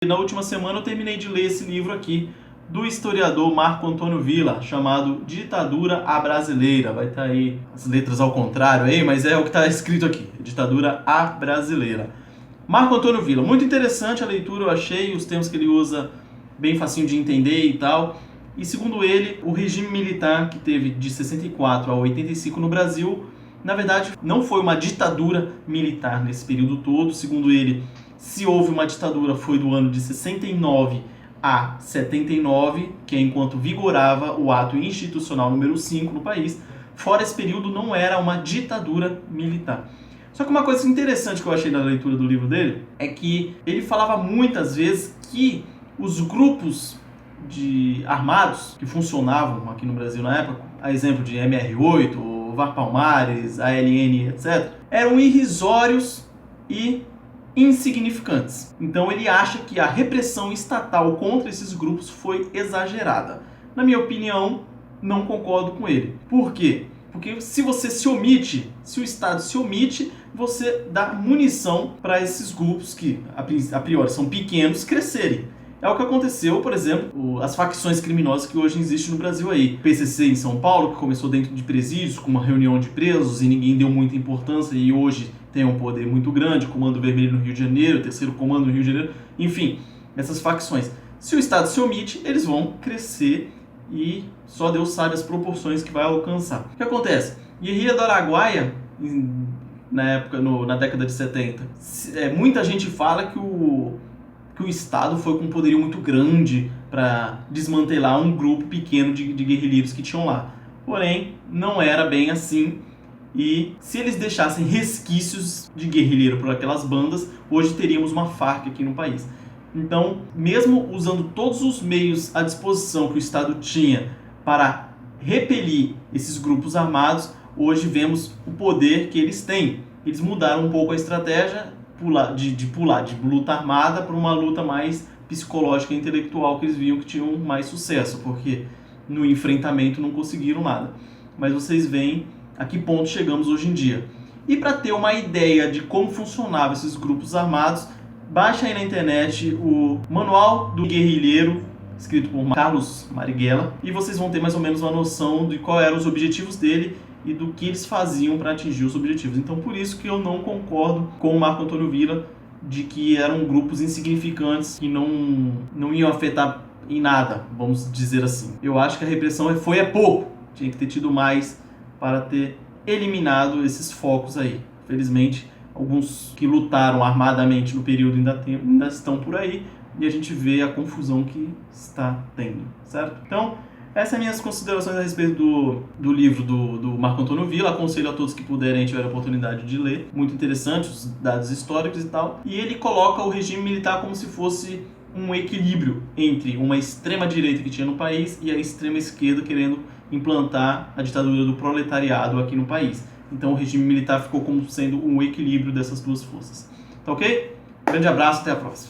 Na última semana eu terminei de ler esse livro aqui, do historiador Marco Antônio Villa, chamado Ditadura à Brasileira. Vai estar aí as letras ao contrário aí, mas é o que está escrito aqui, Ditadura à Brasileira. Marco Antônio Villa, muito interessante a leitura, eu achei, os termos que ele usa bem facinho de entender e tal. E segundo ele, o regime militar que teve de 64 a 85 no Brasil, na verdade, não foi uma ditadura militar nesse período todo. Segundo ele, se houve uma ditadura, foi do ano de 69 a 79, que é enquanto vigorava o ato institucional número 5 no país. Fora esse período, não era uma ditadura militar. Só que uma coisa interessante que eu achei na leitura do livro dele é que ele falava muitas vezes que os grupos de armados que funcionavam aqui no Brasil na época, a exemplo de MR8, VAR Palmares, ALN, etc., eram irrisórios e insignificantes. Então ele acha que a repressão estatal contra esses grupos foi exagerada. Na minha opinião, não concordo com ele. Por quê? Porque se você se omite, se o Estado se omite, você dá munição para esses grupos que, a priori, são pequenos, crescerem. É o que aconteceu, por exemplo, as facções criminosas que hoje existem no Brasil aí. PCC em São Paulo, que começou dentro de presídios, com uma reunião de presos e ninguém deu muita importância e hoje tem um poder muito grande, Comando Vermelho no Rio de Janeiro, Terceiro Comando no Rio de Janeiro, enfim, essas facções. Se o Estado se omite, eles vão crescer e só Deus sabe as proporções que vai alcançar. O que acontece? Guerrilha do Araguaia, na década de 70, muita gente fala que o Estado foi com um poderio muito grande para desmantelar um grupo pequeno de guerrilheiros que tinham lá. Porém, não era bem assim. E se eles deixassem resquícios de guerrilheiro por aquelas bandas, hoje teríamos uma Farc aqui no país. Então, mesmo usando todos os meios à disposição que o Estado tinha para repelir esses grupos armados, hoje vemos o poder que eles têm. Eles mudaram um pouco a estratégia de luta armada para uma luta mais psicológica e intelectual, que eles viam que tinham mais sucesso, porque no enfrentamento não conseguiram nada. Mas vocês veem a que ponto chegamos hoje em dia. E para ter uma ideia de como funcionavam esses grupos armados, baixa aí na internet o Manual do Guerrilheiro, escrito por Carlos Marighella, e vocês vão ter mais ou menos uma noção de qual eram os objetivos dele e do que eles faziam para atingir os objetivos. Então, por isso que eu não concordo com o Marco Antônio Villa de que eram grupos insignificantes que não iam afetar em nada, vamos dizer assim. Eu acho que a repressão foi pouco, tinha que ter tido mais para ter eliminado esses focos aí. Felizmente, alguns que lutaram armadamente no período ainda estão por aí, e a gente vê a confusão que está tendo, certo? Então, essas são minhas considerações a respeito do livro do Marco Antônio Villa. Aconselho a todos que puderem, tiverem a oportunidade de ler. Muito interessante, os dados históricos e tal. E ele coloca o regime militar como se fosse um equilíbrio entre uma extrema-direita que tinha no país e a extrema-esquerda querendo implantar a ditadura do proletariado aqui no país. Então o regime militar ficou como sendo um equilíbrio dessas duas forças. Tá ok? Grande abraço, até a próxima.